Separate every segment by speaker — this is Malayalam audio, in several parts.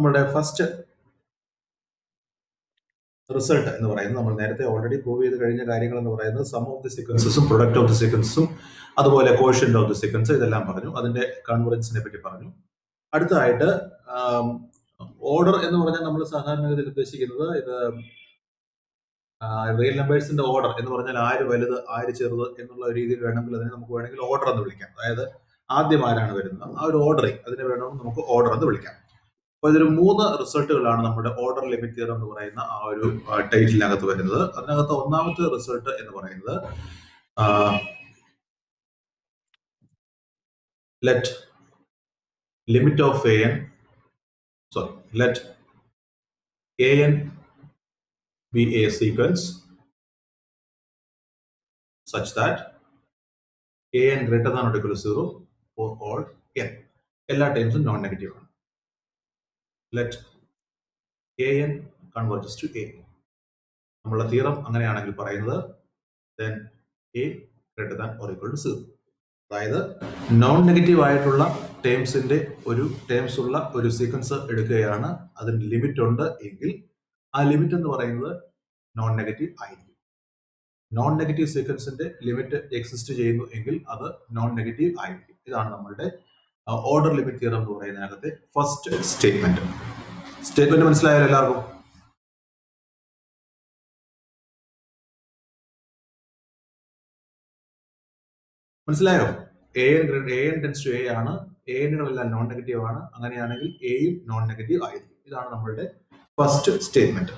Speaker 1: നമ്മുടെ ഫസ്റ്റ് റിസൾട്ട് എന്ന് പറയുന്നത് നമ്മൾ നേരത്തെ ഓൾറെഡി പ്രൂവ് ചെയ്ത് കഴിഞ്ഞ കാര്യങ്ങൾ എന്ന് പറയുന്നത് സം ഓഫ് ദി സീക്വൻസസും പ്രൊഡക്റ്റ് ഓഫ് ദി സീക്വൻസസും അതുപോലെ കോഷ്യന്റ് ഓഫ് ദി സീക്വൻസ് ഇതെല്ലാം പറഞ്ഞു. അതിന്റെ കൺവറൻസിനെ പറ്റി പറഞ്ഞു. അടുത്തതായിട്ട് ഓർഡർ എന്ന് പറഞ്ഞാൽ നമ്മൾ സാധാരണഗതിയിൽ ഉദ്ദേശിക്കുന്നത് ഇത് റിയൽ നമ്പേഴ്സിന്റെ ഓർഡർ എന്ന് പറഞ്ഞാൽ ആര് വലുത് ആര് ചെറുത് എന്നുള്ള രീതിയിൽ വേണമെങ്കിൽ അതിനെ നമുക്ക് വേണമെങ്കിൽ ഓർഡർ എന്ന് വിളിക്കാം. അതായത് ആദ്യം ആരാണ് വരുന്നത് ആ ഒരു ഓർഡറിങ് അതിനെ വേണമെങ്കിൽ നമുക്ക് ഓർഡർ എന്ന് വിളിക്കാം. അപ്പോൾ ഇതൊരു 3 റിസൾട്ടുകളാണ് നമ്മുടെ ഓർഡർ ലിമിറ്റ് തിയറം എന്ന് പറയുന്ന ആ ഒരു ടൈറ്റിലിനകത്ത് വരുന്നത്. അതിനകത്ത് ഒന്നാമത്തെ റിസൾട്ട് എന്ന് പറയുന്നത് let limit of let an be a sequence such that an greater than or equal to 0 for all n. എല്ലാ ടൈംസും നോൺ നെഗറ്റീവ് ആണ്. let an converges to a. നമ്മളുടെ തിയറം അങ്ങനെയാണെങ്കിൽ പറയുന്നത് then a greater than or equal to 0. അതായത് നോൺ നെഗറ്റീവ് ആയിട്ടുള്ള ടേംസിന്റെ ടേംസ് ഉള്ള ഒരു സീക്വൻസ് എടുക്കുകയാണ്, അതിന് ലിമിറ്റ് ഉണ്ട് എങ്കിൽ ആ ലിമിറ്റ് എന്ന് പറയുന്നത് നോൺ നെഗറ്റീവ് ആയിരിക്കും. നോൺ നെഗറ്റീവ് സീക്വൻസിന്റെ ലിമിറ്റ് എക്സിസ്റ്റ് ചെയ്യുന്നു എങ്കിൽ അത് നോൺ നെഗറ്റീവ് ആയിരിക്കും. ഇതാണ് നമ്മളുടെ ഓർഡർ ലിമിറ്റ് തിയറം എന്ന് പറയുന്നതിനകത്തെ ഫസ്റ്റ് സ്റ്റേറ്റ്മെന്റ്. സ്റ്റേറ്റ്മെന്റ് മനസ്സിലായാലും എല്ലാവർക്കും? മനസ്സിലായോ? an ടെൻസ് ടു a ആണ്, anകളെല്ലാം നോൺ നെഗറ്റീവ് ആണ്. അങ്ങനെയാണെങ്കിൽ എയും നോൺ നെഗറ്റീവ് ആയിരിക്കും. ഇതാണ് നമ്മളുടെ ഫസ്റ്റ് സ്റ്റേറ്റ്മെന്റ്.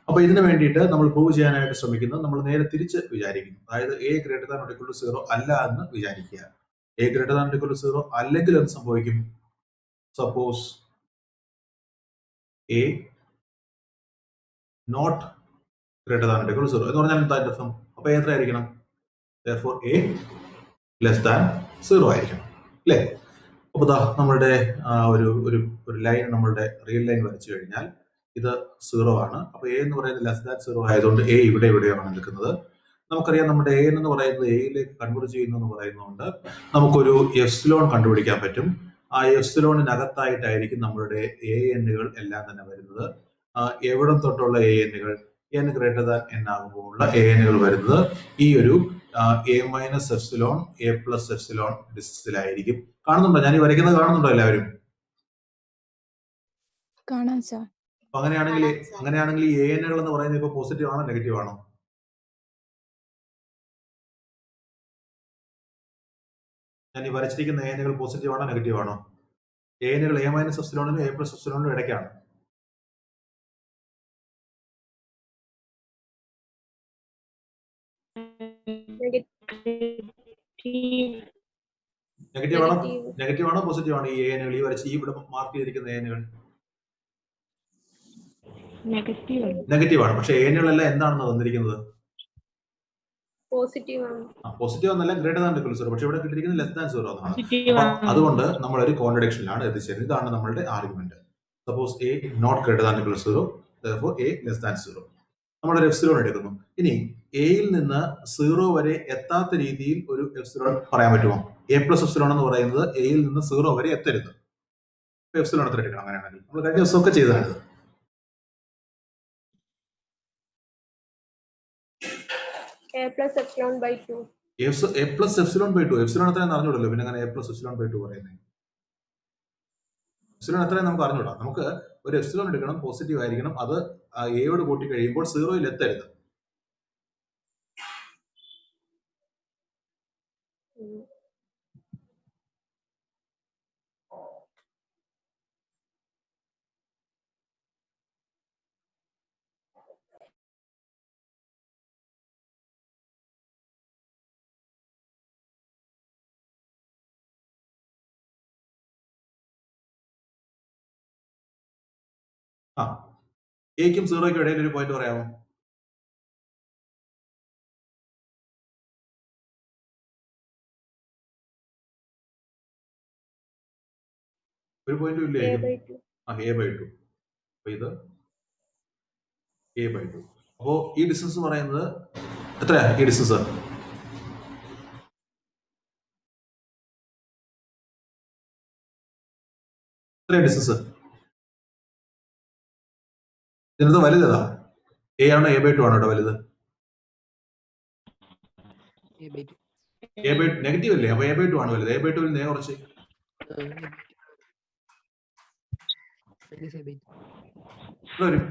Speaker 1: അപ്പൊ ഇതിനു വേണ്ടിയിട്ട് നമ്മൾ പ്രൂവ് ചെയ്യാനായിട്ട് ശ്രമിക്കുന്നത് നമ്മൾ നേരെ തിരിച്ച് വിചാരിക്കുന്നു. അതായത് a greater than or equal to 0 അല്ല എന്ന് വിചാരിക്കുക. a greater than or equal to 0 അല്ലെങ്കിൽ എന്ത് സംഭവിക്കും? Suppose a not greater than or equal to 0 എന്ന് പറഞ്ഞാൽ എന്താ അർത്ഥം? അപ്പൊ എത്രയായിരിക്കണം? therefore a ലെസ് ദാൻ 0 ആയിരിക്കണം, അല്ലേ? അപ്പോൾ നമ്മളുടെ ഒരു ലൈൻ നമ്മളുടെ റിയൽ ലൈൻ വരച്ചു കഴിഞ്ഞാൽ ഇത് 0 ആണ്. അപ്പൊ എ എന്ന് പറയുന്നത് ലെസ് ദാൻ 0 ആയതുകൊണ്ട് എ ഇവിടെയാണ് നിൽക്കുന്നത്. നമുക്കറിയാം നമ്മുടെ എ എന്ന് പറയുന്നത് എയിലേക്ക് കൺവേർട്ട് ചെയ്യുന്നു എന്ന് പറയുന്നതുകൊണ്ട് നമുക്കൊരു എഫ്സിലോൺ കണ്ടുപിടിക്കാൻ പറ്റും. ആ എഫ്സിലോണിനകത്തായിട്ടായിരിക്കും നമ്മളുടെ എ എന്നുകൾ എല്ലാം തന്നെ വരുന്നത്. എവിടെ തൊട്ടുള്ള എ എന്നുകൾ n ഗ്രേറ്റർ ദാൻ n ആകുമ്പോഴുള്ള എ എന്നുകൾ വരുന്നത് ഈ ഒരു A minus epsilon A plus epsilon ഡിസ്റ്റൻസിലായിരിക്കും. കാണുന്നുണ്ടോ? ഞാൻ ഈ വരയ്ക്കുന്നത് കാണുന്നുണ്ടോ എല്ലാവരും? അങ്ങനെയാണെങ്കിൽ ഈ എ എന്നുകൾ എന്ന് പറയുന്നത് ഇപ്പൊ പോസിറ്റീവ് ആണോ നെഗറ്റീവ് ആണോ? ഞാൻ ഈ വരച്ചിരിക്കുന്ന എ എന്നുകൾ പോസിറ്റീവ് ആണോ നെഗറ്റീവ് ആണോ? എ എന്നുകൾ എ മൈനസ് എഫ്സിലോണിനും എ പ്ലസ് എഫ്സിലോണിനും ഇടയ്ക്കാണ്. നെഗറ്റീവ് ആണോ പോസിറ്റീവ് ആണോ? ഈ എനുകൾ ഈ വരച്ച് ഈ ഇവിടെ മാർക്ക് ചെയ്തിരിക്കുന്ന എനുകൾ നെഗറ്റീവ് ആണ്. പക്ഷെ എനുകളെല്ലാം എന്താണെന്ന് തന്നിരിക്കുന്നത്? പോസിറ്റീവ് എന്നല്ല, ഗ്രേറ്റർ ദാൻ ഈക്വൽ 0. പക്ഷെ ഇവിടെ കിട്ടിയിരിക്കുന്നത് ലെസ് ദാൻ 0 എന്നാണ്. അതുകൊണ്ട് നമ്മൾ ഒരു കോൺട്രഡിക്ഷനിലാണ് എത്തിച്ചേരുന്നത്. ഇതാണ് നമ്മളുടെ argument. Suppose a not greater than equal 0, therefore a less than 0. നമ്മളൊരു എഫ്സിലോൺ എടുക്കുന്നു. ഇനി എയിൽ നിന്ന് 0 വരെ എത്താത്ത രീതിയിൽ ഒരു എഫ്സിലോൺ പറയാൻ പറ്റുമോ? എ പ്ലസ് എഫ്സിലോൺ എന്ന് പറയുന്നത് എയിൽ നിന്ന് 0 വരെ എത്തരുത്. എഫ്സിലോൺ എത്ര എടുക്കണം? അങ്ങനെയാണെങ്കിൽ നമ്മൾ കഴിഞ്ഞ ദിവസമൊക്കെ ചെയ്തതാണ്.
Speaker 2: a plus epsilon by 2.
Speaker 1: a plus epsilon by 2. Epsilon എത്രയാണെന്ന് അറിഞ്ഞൂടല്ലോ, പിന്നെ അങ്ങനെ a plus epsilon by 2 പറയുന്നത്? എഫ്സിലോൺ എത്രയാണ് നമുക്ക് അറിഞ്ഞൂടാ. നമുക്ക് ഒരു എഫ്സിലോൺ എടുക്കണം, പോസിറ്റീവ് ആയിരിക്കണം, അത് എയോട് കൂട്ടി കഴിയുമ്പോൾ 0-യിൽ എത്തരുത്. എക്കും 0യ്ക്കും ഇടയിൽ ഒരു പോയിന്റ് പറയാമോ? ഒരു പോയിന്റും ഇല്ലേ? a/2. അപ്പൊ ഇത് a/2. അപ്പോ ഈ ഡിസ്റ്റൻസ് പറയുന്നത് എത്രയാ? ഈ ഡിസ്റ്റൻസ് എത്രയാ? ഡിസ്റ്റൻസ് ഇതിനകത്ത് വലുതേതാ? എ ആണോ എ ബൈ ടു ആണോ ഇവിടെ വലുത്? എ ബൈ നെഗറ്റീവ് അല്ലേ? അപ്പൊ എ ബൈ ടു ആണ് വലുത്. എ ബൈ ടുവിൽ നേ കുറച്ച് വരും.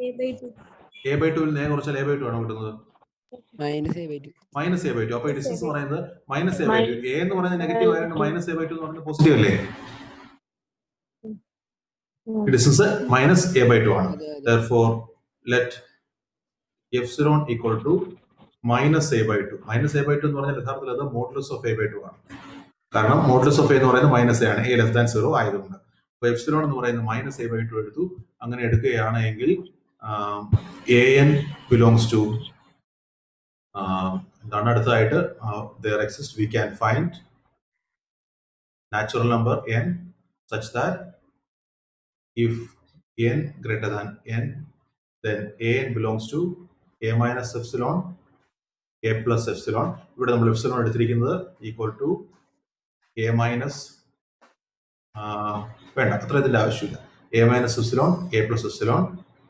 Speaker 2: A by 2.
Speaker 1: എ ബൈ ടുവിൽ നേ കുറച്ചാൽ എ ബൈ ടു ആണോ കിട്ടുന്നത്?
Speaker 3: Minus a by two.
Speaker 1: Minus a by two. അപ്പൊ ഈ ഡിസ്റ്റൻസ് പറയുന്നത് minus a by two. A എന്ന് പറയുന്നത് നെഗറ്റീവ് ആയതുകൊണ്ട് മൈനസ് എ ബൈ ടു എന്ന് പറയുന്നത് പോസിറ്റീവ് അല്ലേ? Distance minus a by two ആണ്. Therefore, let epsilon equal to minus a by two. Minus a by two എന്ന് പറഞ്ഞാൽ യഥാർത്ഥത്തിൽ അത് modulus of a by two ആണ്. കാരണം മോഡുലസ് ഓഫ് എ എന്ന് പറയുന്നത് മൈനസ് എ ആണ്, എ ലെസ് ദാൻ 0 ആയതുകൊണ്ട്. അപ്പൊ എപ്സിലോൺ എന്ന് പറയുന്നത് മൈനസ് എ ബൈ ടു എടുത്തു. അങ്ങനെ എടുക്കുകയാണ് എങ്കിൽ എ എൻ ബിലോങ്സ് ടു എന്താണ് അടുത്തതായിട്ട് there exists we can find natural number n such that if n greater than n then an belongs to a minus epsilon a plus epsilon. ഇവിടെ നമ്മൾ എപ്സിലോൺ എടുത്തിരിക്കുന്നത് ഈക്വൽ ടു എ മൈനസ് വേണ്ട, അത്ര ഇതിന്റെ ആവശ്യമില്ല. A minus epsilon A plus epsilon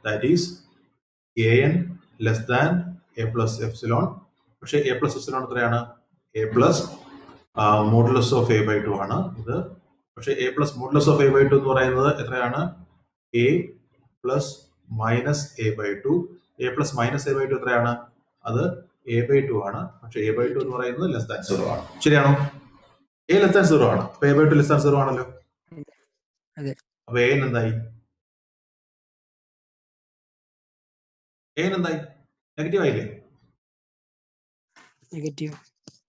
Speaker 1: that is a n less than a plus epsilon. പക്ഷേ എ പ്ലസ് എപ്സിലോൺ എത്രയാണ്? A plus modulus of a by two ആണ് ഇത്. പക്ഷേ a plus modulus of a by two എന്ന് പറയുന്നത് എത്രയാണ്? A plus minus a by two. A plus minus a by two എത്രയാണ്? അത് എ ബൈ ടു ആണ്. പക്ഷെ എ ബൈ ടു എന്ന് പറയുന്നത് ലെസ് ദാൻ 0 ആണ്. ശരിയാണോ? എ ലെസ് ദാൻ 0 ആണ്. അപ്പൊ a by two less than 0 ആണല്ലോ. അപ്പൊ എ എന്തായി? എ എന്തായി? നെഗറ്റീവ് ആയില്ലേ?
Speaker 3: നെഗറ്റീവ്.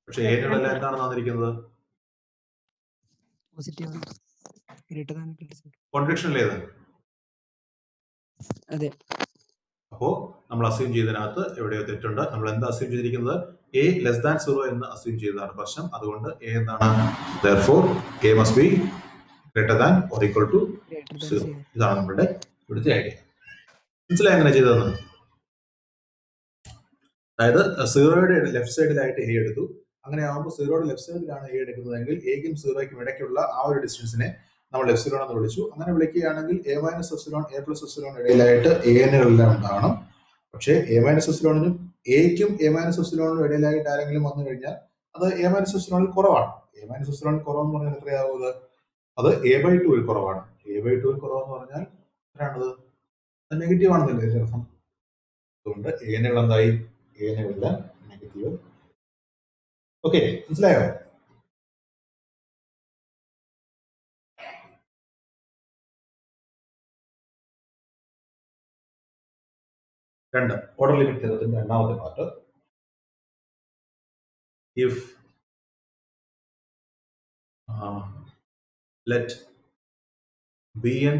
Speaker 1: പക്ഷെ എല്ലാം എന്താണ് തന്നിരിക്കുന്നത്?
Speaker 3: പോസിറ്റീവ്.
Speaker 1: കോൺട്രഡിക്ഷൻ അല്ലേ ഇത്?
Speaker 3: അതെ.
Speaker 1: അപ്പോ നമ്മൾ അസ്യൂം ചെയ്തതിനകത്ത് എവിടെയോ തെറ്റുണ്ട്. നമ്മൾ എന്താ അസ്യൂം ചെയ്തിരിക്കുന്നത്? എ ലെസ് ദാൻ 0 എന്ന് അസ്യൂം ചെയ്തതാണ് പ്രശ്നം. അതുകൊണ്ട് എ എന്താണ്? therefore a must be greater than or equal to 0. ഇതാണ് നമ്മുടെ ഇവിടുത്തെ ഐഡിയ. മനസ്സിലായി എങ്ങനെ ചെയ്തതെന്ന്? അതായത് 0യുടെ ലെഫ്റ്റ് സൈഡിലായിട്ട് എ എടുത്തു. അങ്ങനെ ആകുമ്പോൾ 0യുടെ ലെഫ്റ്റ് സൈഡിലാണ് എ എടുക്കുന്നതെങ്കിൽ എക്കും 0യ്ക്കും ഇടയ്ക്കുള്ള ആ ഒരു ഡിസ്റ്റൻസിനെ നമ്മൾ എപ്സിലോൺ എന്ന് വിളിച്ചു. അങ്ങനെ വിളിക്കുകയാണെങ്കിൽ A minus epsilon A plus epsilon ഇടയിലായിട്ട് എന്നുകളെല്ലാം ഉണ്ടാവണം. പക്ഷേ എ മൈനസ് എപ്സിലോണിനും എക്കും എ മൈനസ് എപ്സിലോണിനും ഇടയിലായിട്ട് ആരെങ്കിലും വന്നു കഴിഞ്ഞാൽ അത് എ മൈനസ് എപ്സിലോണിൽ കുറവാണ്. എ മൈനസ് എപ്സിലോണിൽ കുറവെന്ന് പറഞ്ഞാൽ എത്രയാവുന്നത്? അത് എ ബൈ ടുവിൽ കുറവാണ്. എ ബൈ ടുവിൽ കുറവെന്ന് പറഞ്ഞാൽ എത്രയാണത്? നെഗറ്റീവ് ആണെന്നല്ലേ ഇതിന്റെ അർത്ഥം. അതുകൊണ്ട് എന്നുകൾ എന്തായി? എന്നുകളെല്ലാം നെഗറ്റീവ്. ഓക്കെ, മനസ്സിലായോ? രണ്ട്, ഓർഡർ ലിമിറ്റ് തിയറത്തിന്റെ രണ്ടാമത്തെ part. If let bn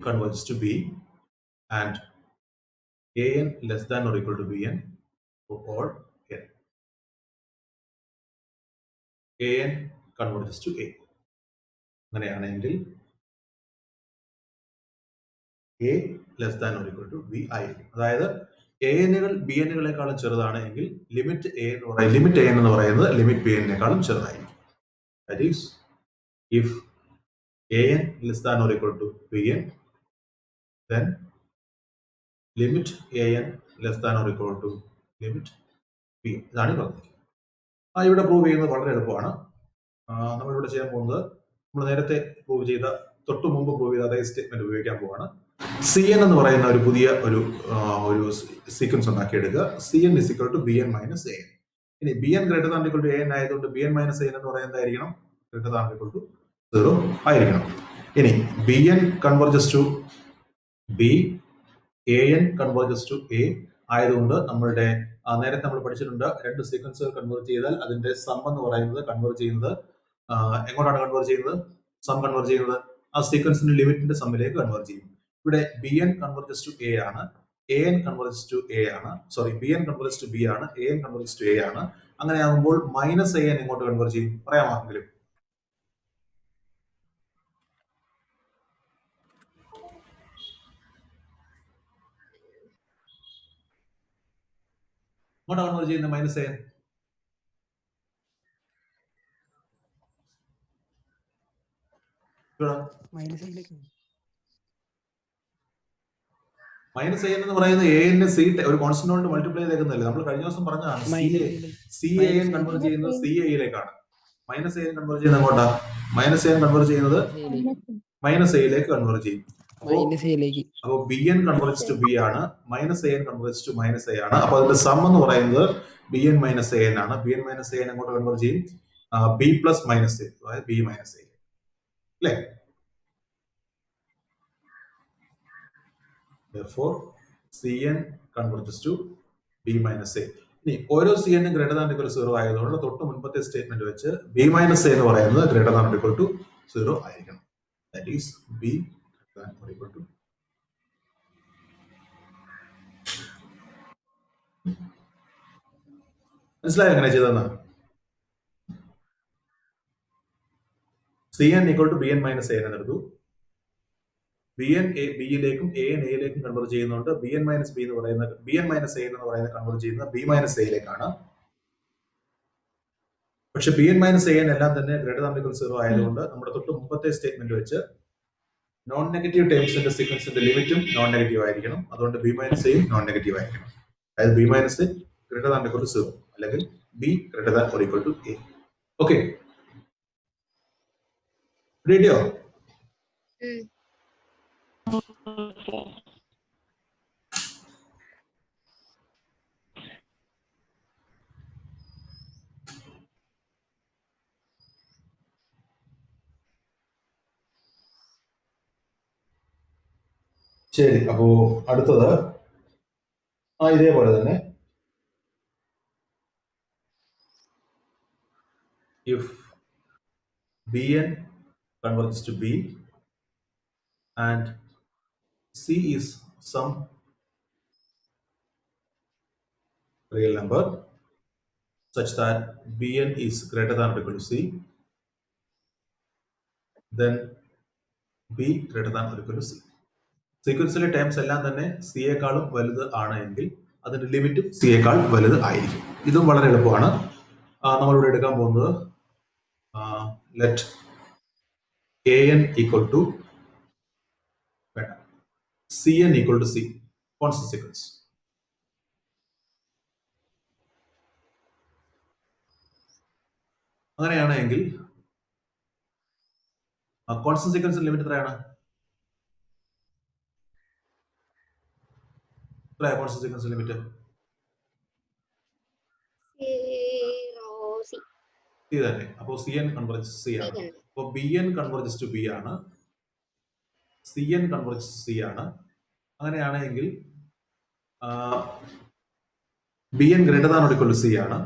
Speaker 1: converges to b and an less than or equal to bn for all n. an converges to a. അങ്ങനെയാണെങ്കിൽ a less than or equal to b ആയിരിക്കും. അതായത് എന്നുകൾ ബി എന്നുകളെക്കാളും ചെറുതാണെങ്കിൽ ലിമിറ്റ് എ എന്ന് പറയുന്നത് ലിമിറ്റ് എ എന്ന് പറയുന്നത് ലിമിറ്റ് ബി എന്നേക്കാളും ചെറുതായിരിക്കും. That is if an less than or equal to bn then limit an less than or equal to limit b. ഇതാണ് പറഞ്ഞത്. ഇവിടെ പ്രൂവ് ചെയ്യുന്നത് വളരെ എളുപ്പമാണ്. നമ്മളിവിടെ ചെയ്യാൻ പോകുന്നത് നമ്മൾ നേരത്തെ പ്രൂവ് ചെയ്ത തൊട്ട് മുമ്പ് പ്രൂവ് ചെയ്ത അതേ സ്റ്റേറ്റ്മെന്റ് ഉപയോഗിക്കാൻ പോവാണ്. സി എൻ എന്ന് പറയുന്ന ഒരു പുതിയ ഒരു സീക്വൻസ് ഉണ്ടാക്കിയെടുക്കുക. C N is equal to B N minus A N. ഇനി B N greater than equal to A N ആയതുകൊണ്ട് B N minus A N എന്ന് പറയുന്നത് ആയിരിക്കണം? ഗ്രേറ്റർ ദാൻ ഇക്വൽ ടു 0 ആയിരിക്കണം. ഇനി B N converges to b, a N converges to a ആയതുകൊണ്ട് നമ്മളുടെ നേരത്തെ നമ്മൾ പഠിച്ചിട്ടുണ്ട്, രണ്ട് സീക്വൻസുകൾ കൺവേർട്ട് ചെയ്താൽ അതിന്റെ സം എന്ന് പറയുന്നത് കൺവേർട്ട് ചെയ്യുന്നത് എങ്ങോട്ടാണ് കൺവേർട്ട് ചെയ്യുന്നത്? സം കൺവേർട്ട് ചെയ്യുന്നത് ആ സീക്വൻസിന്റെ ലിമിറ്റിന്റെ സമ്മിലേക്ക് കൺവേർട്ട് ചെയ്യും. ഇവിടെ B N converges to A ആണ്, A N converges to A ആണ്, sorry B N converges to B ആണ്, A N converges to A ആണ്. അങ്ങനെ ആകുമ്പോൾ മൈനസ് എ എൻ എങ്ങോട്ട് കൺവേർട്ട് ചെയ്യും? പറയാമെങ്കിലും ഇങ്ങോട്ടാണ് കൺവേർട്ട് ചെയ്യുന്നത് minus A N. Minus A N എന്ന് പറയുന്നത് എ എൻ സി ഒരു കോൺസ്റ്റന്റ് കൊണ്ട് മൾട്ടിപ്ലൈ ചെയ്തേക്കുന്നതല്ലേ. നമ്മൾ കഴിഞ്ഞ ദിവസം പറഞ്ഞതാണ് സി എ എൻ കൺവേർട്ട് ചെയ്യുന്നത് സി എയിലേക്കാണ്. മൈനസ് എ എൻ കൺവേർട്ട് ചെയ്യുന്നത് എങ്ങോട്ടാ? മൈനസ് എ എൻ കൺവേർട്ട് ചെയ്യുന്നത് മൈനസ് എയിലേക്ക് കൺവേർട്ട് ചെയ്യും. അപ്പോൾ B N converts to B ആണ്, minus A N converts to minus A ആണ്. അപ്പൊ അതിന്റെ സം എന്ന് പറയുന്നത് B N minus A N ആണ്. B N minus A N അങ്ങോട്ട് കൺവേർട്ട് ചെയ്യും ബി പ്ലസ് മൈനസ് എ, അതായത് ബി മൈനസ് എ, അല്ലേ? Therefore, Cn converges to b minus a. ഇനി ഓരോ സി എന്നും ഗ്രേറ്റർ ദാൻ ഇക്വൽ 0 ആയതുകൊണ്ട് തൊട്ട് മുൻപത്തെ സ്റ്റേറ്റ്മെന്റ് വെച്ച് ബി മൈനസ് എ എന്ന് പറയുന്നത് ഗ്രേറ്റർ ദാൻ ഇക്വൽ ടു 0 ആയിരിക്കണം. That is B equal to മനസ്സിലായോ എങ്ങനെ ചെയ്തെന്ന്? C N equal to B N minus A എന്നെടുത്തു. ബി എൻ ബിയിലേക്കും എ എൻ എയിലേക്കും കൺവേർട്ട് ചെയ്യുന്നുണ്ട്. ബി എൻ മൈനസ് ബി എന്ന് പറയുന്ന ബി എൻ മൈനസ് എ എന്ന് പറയുന്നത് കൺവേർട്ട് ചെയ്യുന്നത് ബി മൈനസ് എയിലേക്കാണ്. പക്ഷെ B N minus A N എല്ലാം തന്നെ ഗ്രേറ്റർ ദാൻ ഇക്വൽ 0 ആയതുകൊണ്ട് നമ്മുടെ തൊട്ട് മുമ്പത്തെ സ്റ്റേറ്റ്മെന്റ് വെച്ച് നോൺ നെഗറ്റീവ് ടേംസിന്റെ സീക്വൻസിന്റെ ലിമിറ്റും നോൺ നെഗറ്റീവ് ആയിരിക്കണം. അതുകൊണ്ട് ബി മൈനസ് എയും നോൺ നെഗറ്റീവ് ആയിരിക്കണം. അതായത് B minus A greater than equal 0 അല്ലെങ്കിൽ B greater than or equal to A. Okay, റെഡിയോ? ശരി, അപ്പോ അടുത്തത് ഇതേപോലെ തന്നെ if bn converges to b and c is some real number such that bn is greater than or equal to c, then b greater than or equal to c. സീക്വൻസിലെ ടേംസ് എല്ലാം തന്നെ സിയേക്കാളും വലുത് ആണ് എങ്കിൽ അതിന്റെ ലിമിറ്റും സിയേക്കാൾ വലുത് ആയിരിക്കും. ഇതും വളരെ എളുപ്പമാണ്. നമ്മളിവിടെ എടുക്കാൻ പോകുന്നത് let A N equal to C N equal to C, constant sequence. അങ്ങനെയാണെങ്കിൽ കോൺസ്റ്റന്റ് സീക്വൻസിന്റെ ലിമിറ്റ് എത്രയാണ്? കോൺസ്റ്റന്റ് സീക്വൻസ് ലിമിറ്റ് സി തന്നെ. അപ്പോൾ സി എൻ കൺവെർജസ് സി ആണ്. അപ്പോൾ B N converges to B ആണ്, സി എൻ കൺവെർജസ് സി ആണ്. അങ്ങനെയാണെങ്കിൽ B N greater than or equal to C ആണ്.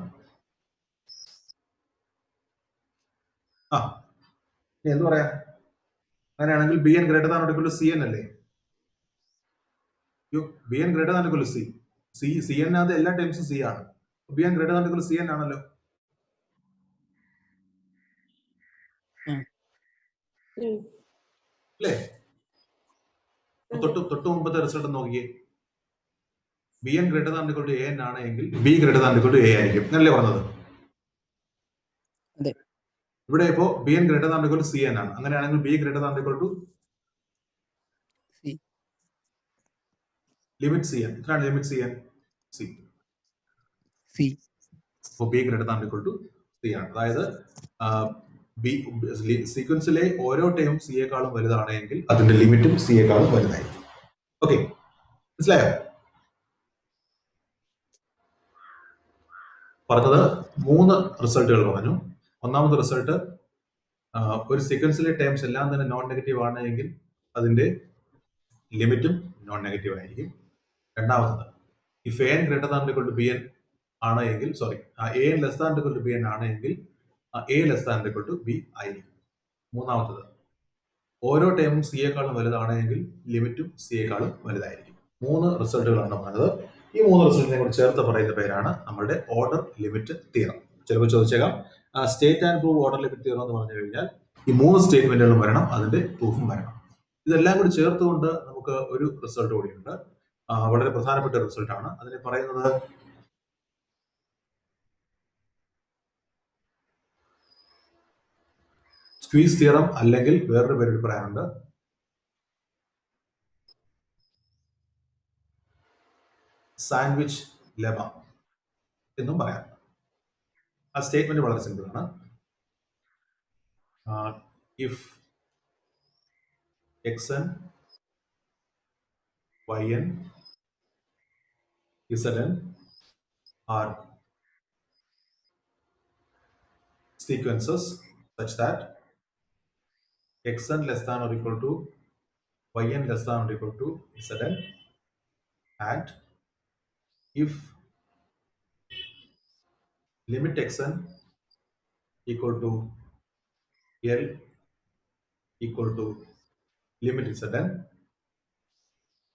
Speaker 1: എന്ത് പറയാ? അങ്ങനെയാണെങ്കിൽ B N greater than or equal to C N അല്ലേ? B N greater than equal to c, c n അത് എല്ലാ ടൈംസും സി ആണ്. B N greater than equal to C n ആണല്ലോ. അല്ലേ? തൊട്ട് മുമ്പത്തെ റിസൾട്ട് നോക്കിയേ. B N greater than equal to A N ആണ് എങ്കിൽ b greater than equal to a ആയിരിക്കും. അങ്ങനല്ലേ പറഞ്ഞത്? ഇവിടെ ഇപ്പോ b N greater than equal to C n ആണ്. അങ്ങനെയാണെങ്കിൽ b greater than equal to limit c n. എത്രയാണ് ലിമിറ്റ് സി എൻ? സി. അപ്പോൾ B greater than equal to C ആണ്. അതായത് സീക്വൻസിലെ ഓരോ ടൈം സിയേക്കാളും വലുതാണെങ്കിൽ അതിന്റെ ലിമിറ്റും സിയേക്കാളും വലുതായിരിക്കും. ഓക്കെ, മനസ്സിലായോ? പറഞ്ഞത് 3 റിസൾട്ടുകൾ പറഞ്ഞു. ഒന്നാമത്തെ റിസൾട്ട് ഒരു സീക്വൻസിലെ ടൈംസ് എല്ലാം തന്നെ നോൺ നെഗറ്റീവ് ആണ് എങ്കിൽ അതിന്റെ ലിമിറ്റും നോൺ നെഗറ്റീവ് ആയിരിക്കും. രണ്ടാമത്തത് if a n greater than equal to B n ആണ് എങ്കിൽ a n less than equal to B n ആണ് എങ്കിൽ a less than equal to b ആയിരിക്കും. മൂന്നാമത്തത് ഓരോ ടൈമും സിയേക്കാളും വലുതാണെങ്കിൽ ലിമിറ്റും സിയേക്കാളും വലുതായിരിക്കും. 3 റിസൾട്ടുകളാണ് പറഞ്ഞത്. ഈ 3 റിസൾട്ടിനെ കൂടി ചേർത്ത് പറയുന്ന പേരാണ് നമ്മുടെ ഓർഡർ ലിമിറ്റ് തിയറം. ചിലപ്പോൾ ചോദിച്ചേക്കാം state and prove order limit theorem എന്ന് പറഞ്ഞു കഴിഞ്ഞാൽ ഈ 3 സ്റ്റേറ്റ്മെന്റുകളും വരണം, അതിന്റെ പ്രൂഫും വരണം. ഇതെല്ലാം കൂടി ചേർത്തുകൊണ്ട് നമുക്ക് ഒരു റിസൾട്ട് കൂടിയുണ്ട്. വളരെ പ്രധാനപ്പെട്ട റിസൾട്ടാണ്. അതിനെ പറയുന്നത് സ്ക്വീസ് തിയറം, അല്ലെങ്കിൽ വേറൊരു പേര് പറയാനുണ്ട് സാൻഡ്വിച്ച് ലെമ എന്നും പറയാം. ആ സ്റ്റേറ്റ്മെന്റ് വളരെ സിമ്പിൾ ആണ്. If xn, yn, zn are sequences such that xn less than or equal to yn less than or equal to zn, and if limit xn equal to L equal to limit zn,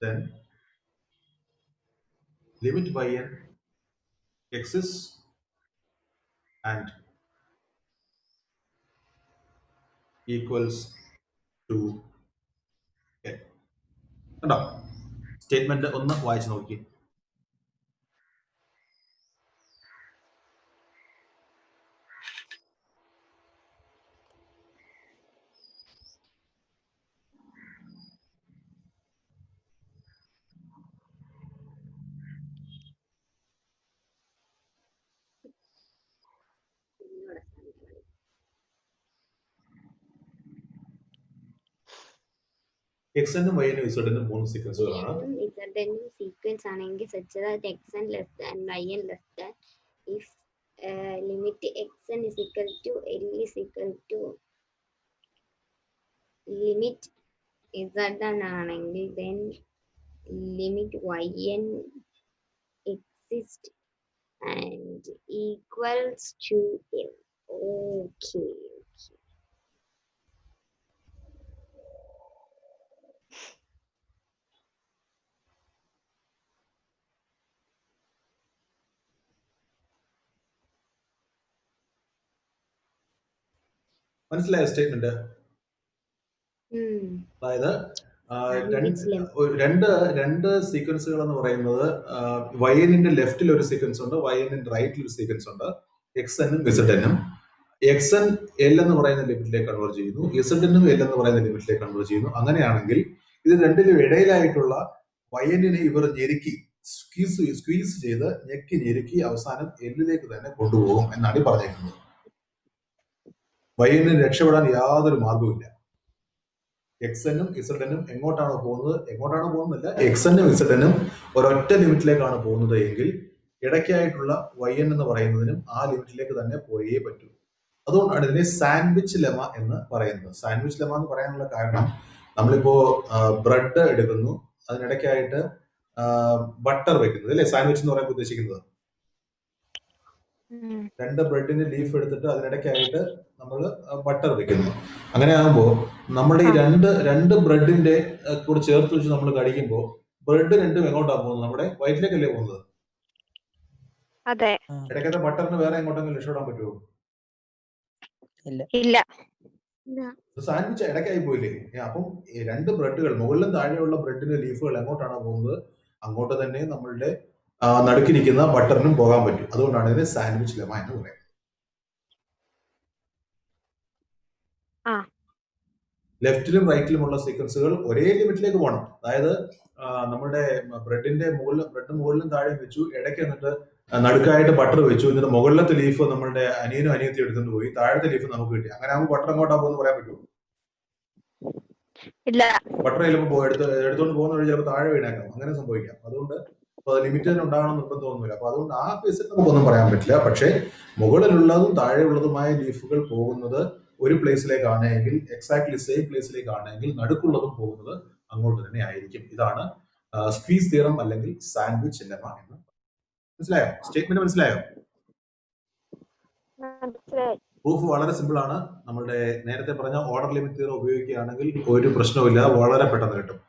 Speaker 1: then limit yn exists and equals to L. കണ്ടോ? സ്റ്റേറ്റ്മെന്റ് ഒന്ന് വായിച്ചു നോക്കി. എക്സനും വൈനും ഇസഡിനും 3 സീക്വൻസുകളാണ്.
Speaker 4: ഇസഡിനും സീക്വൻസ് ആണെങ്കിൽ such that xn less than yn less than if limit xn is equal to L is equal to limit zn ആണെങ്കിൽ then limit yn exist and equals to L. Okay.
Speaker 1: മനസ്സിലായ സ്റ്റേറ്റ്മെന്റ്? അതായത് രണ്ട് സീക്വൻസുകൾ എന്ന് പറയുന്നത് വൈനിന്റെ ലെഫ്റ്റിൽ ഒരു സീക്വൻസ് ഉണ്ട്, വൈനിന്റെ റൈറ്റിൽ ഒരു സീക്വൻസ് ഉണ്ട്. എക്സനും ഇസഡനും. എക്സൻ എൽ എന്ന് പറയുന്ന ലിമിറ്റിലേക്ക് കൺവേർട്ട് ചെയ്യുന്നു, ഇസഡനും എൽ എന്ന് പറയുന്ന ലിമിറ്റിലേക്ക് കൺവേർട്ട് ചെയ്യുന്നു. അങ്ങനെയാണെങ്കിൽ ഇത് രണ്ടിലും ഇടയിലായിട്ടുള്ള വൈനിനെ ഇവർ ഞെരുക്കി സ്ക്വീസ് ചെയ്ത് ഞെരുക്കി അവസാനം എല്ലിലേക്ക് തന്നെ കൊണ്ടുപോകും എന്നാണ് ഈ പറഞ്ഞേക്കുന്നത്. വൈനിന് രക്ഷപ്പെടാൻ യാതൊരു മാർഗവുമില്ല. എക്സനും ഇസഡനും എങ്ങോട്ടാണ് പോകുന്നില്ല, എക്സനും ഇസഡനും ഒരൊറ്റ ലിമിറ്റിലേക്കാണ് പോകുന്നത് എങ്കിൽ ഇടയ്ക്കായിട്ടുള്ള വൈൻ എന്ന് പറയുന്നതിനും ആ ലിമിറ്റിലേക്ക് തന്നെ പോയേ പറ്റൂ. അതുകൊണ്ടാണ് ഇതിനെ സാൻഡ്വിച്ച് ലെമ എന്ന് പറയുന്നത്. സാൻഡ്വിച്ച് ലെമ എന്ന് പറയാനുള്ള കാരണം, നമ്മളിപ്പോ ബ്രെഡ് എടുക്കുന്നു, അതിനിടയ്ക്കായിട്ട് ബട്ടർ വെക്കുന്നത് അല്ലെ സാൻഡ്വിച്ച് എന്ന് പറയാൻ ഉദ്ദേശിക്കുന്നത്. 2 ബ്രെഡിന്റെ ലീഫ് എടുത്തിട്ട് അതിനിടയ്ക്കായിട്ട് നമ്മൾ ബട്ടർ വെക്കുന്നു. അങ്ങനെ ആകുമ്പോൾ നമ്മുടെ ഈ രണ്ട് ബ്രെഡിന്റെ കൂടെ ചേർത്ത് വെച്ച് നമ്മൾ കഴിക്കുമ്പോൾ ബ്രെഡ് രണ്ടും എങ്ങോട്ടാണ് പോകുന്നത്? നമ്മുടെ വയറ്റിലേക്കല്ലേ പോകുന്നത്. ഇടയ്ക്കത്തെ ബട്ടറിന് വേറെ എങ്ങോട്ടെങ്കിലും രക്ഷപ്പെടാൻ പറ്റുമോ?
Speaker 2: ഇല്ല.
Speaker 1: സാൻഡ്വിച്ച് ഇടയ്ക്കായി പോയില്ലേ? അപ്പം 2 ബ്രെഡുകൾ മുകളിലും താഴെയുള്ള ബ്രെഡിന്റെ ലീഫുകൾ എങ്ങോട്ടാണ് പോകുന്നത്? അങ്ങോട്ട് തന്നെ നമ്മളുടെ നടുക്കിരിക്കുന്ന ബട്ടറിനും പോകാൻ പറ്റും. അതുകൊണ്ടാണ് ഇതിന് സാൻഡ്വിച്ച് ലെമ എന്ന് പറയുന്നത്. ലെഫ്റ്റിലും റൈറ്റിലുമുള്ള സീക്വൻസുകൾ ഒരേ ലിമിറ്റിലേക്ക് പോകണം. അതായത് നമ്മുടെ ബ്രെഡിന്റെ മുകളിലും താഴെയും വെച്ചു, ഇടയ്ക്ക് എന്നിട്ട് നടുക്കായിട്ട് ബട്ടർ വെച്ചു, എന്നിട്ട് മുകളിലത്തെ ലീഫ് നമ്മളുടെ അനിയനും അനിയത്തിയും എടുത്തുകൊണ്ട് പോയി, താഴത്തെ ലീഫ് നമുക്ക് കിട്ടി. അങ്ങനെ ആകുമ്പോൾ ബട്ടർ എങ്ങോട്ടാ പോകുന്ന പറയാൻ പറ്റുമോ?
Speaker 2: ഇല്ല.
Speaker 1: ബട്ടർ ചിലപ്പോൾ എടുത്തുകൊണ്ട് പോകുന്ന വഴി ചിലപ്പോൾ താഴെ വീണേക്കാം, അങ്ങനെ സംഭവിക്കാം. അതുകൊണ്ട് ലിമിറ്റ് തന്നെ ഉണ്ടാകണം നിർബന്ധമൊന്നുമില്ല. അപ്പൊ അതുകൊണ്ട് ആ കേസിൽ നമുക്കൊന്നും പറയാൻ പറ്റില്ല. പക്ഷേ മുകളിലുള്ളതും താഴെയുള്ളതുമായ ലീഫുകൾ പോകുന്നത് ഒരു പ്ലേസിലേക്കാണെങ്കിൽ, എക്സാക്ട്ലി സെയിം പ്ലേസിലേക്കാണെങ്കിൽ നടുക്കുള്ളതും പോകുന്നത് അങ്ങോട്ട് തന്നെ ആയിരിക്കും. ഇതാണ് സ്ക്വീസ് തിയറം അല്ലെങ്കിൽ സാൻഡ്വിച്ച് ലെമ എന്ന്. മനസ്സിലായോ? സ്റ്റേറ്റ്മെന്റ് മനസ്സിലായോ? പ്രൂഫ് വളരെ സിമ്പിൾ ആണ്. നമ്മളുടെ നേരത്തെ പറഞ്ഞ ഓർഡർ ലിമിറ്റ് തിയറം ഉപയോഗിക്കുകയാണെങ്കിൽ ഒരു പ്രശ്നവുമില്ല, വളരെ പെട്ടെന്ന് കിട്ടും.